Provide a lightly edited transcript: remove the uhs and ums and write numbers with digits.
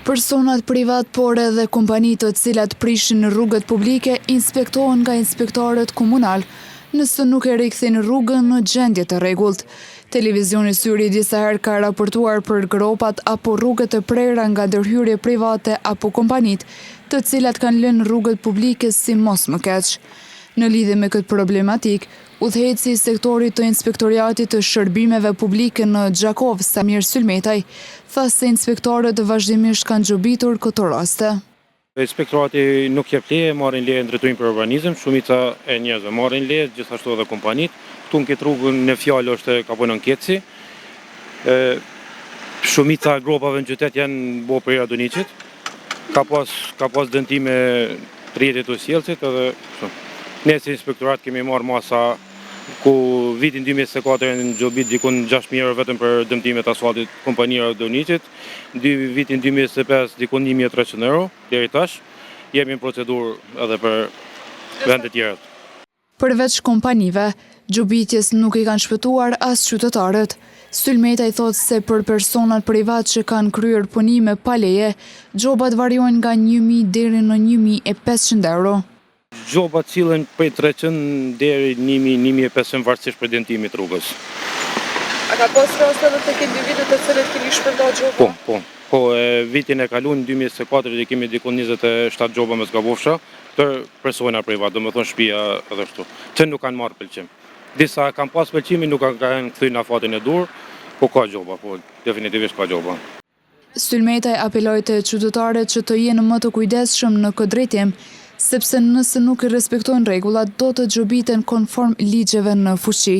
Personat privat, por edhe kompanitë të cilat prishin në rrugët publike inspektohen nga inspektorët komunal, nëse nuk e rikthin rrugën në gjendje të rregullt. Televizioni Syri disa herë ka raportuar për gropat apo rrugët e prera nga ndërhyrje private apo kompanitë, të cilat kanë lënë rrugët publike si mos më keq. Në lidhje me këtë problematik, udhëheci i sektorit të inspektoriatit të shërbimeve publike në Gjakov, Samir Sulmetaj, tha se inspektorët vazhdimisht kanë gjobitur këto raste. Inspektorati nuk jep leje, marrin leje ndërtuim për urbanizëm, shumica e njerëzve marrin leje, gjithashtu edhe kompanitë. Këtu në këtë rrugën në fjalë është Kaponon Keci. Shumica gropave në qytet janë bo për Radoniqit. Ka pas dëntime rrjetit të sjellësit edhe ne si inspektorat kemi marrë masa ku vitin 2024 në gjobit dikun 6.000 euro vetëm për dëmtimet asfaltit kompania Radoniqit, vitin 2025 dikun 1.300 euro, deri tash jemi në procedurë edhe për vendet tjera. Përveç kompanive, gjobitjes nuk i kanë shpëtuar as qytetarët. Sulmetaj thotë se për personat privat që kanë kryer punime pa leje, gjobat variojnë nga 1.000 deri në 1.500 euro. Gjobat cilën prej 300 deri 1.000-1.500 varësisht për dëmtimit rrugës. A ka pas raste edhe të këtë dy vitet të cilët keni shpërndar gjoba? Po, vitin e kalun, 2024, dhe kemi dikun 27 gjoba me zgabofsha, të persona privat, do më thonë shtëpia edhe shtu, që nuk kanë marrë pëlqim. Disa kanë pas pëlqimi, nuk kanë kthy në afatin e dur, po ka gjoba, po definitivisht ka gjoba. Sulmetaj apeloi te qytetarët që të jenë më të kujdesshëm në këtë drejtim, sepse nëse nuk i respektojnë rregullat, do të gjobiten konform ligjeve në fuqi.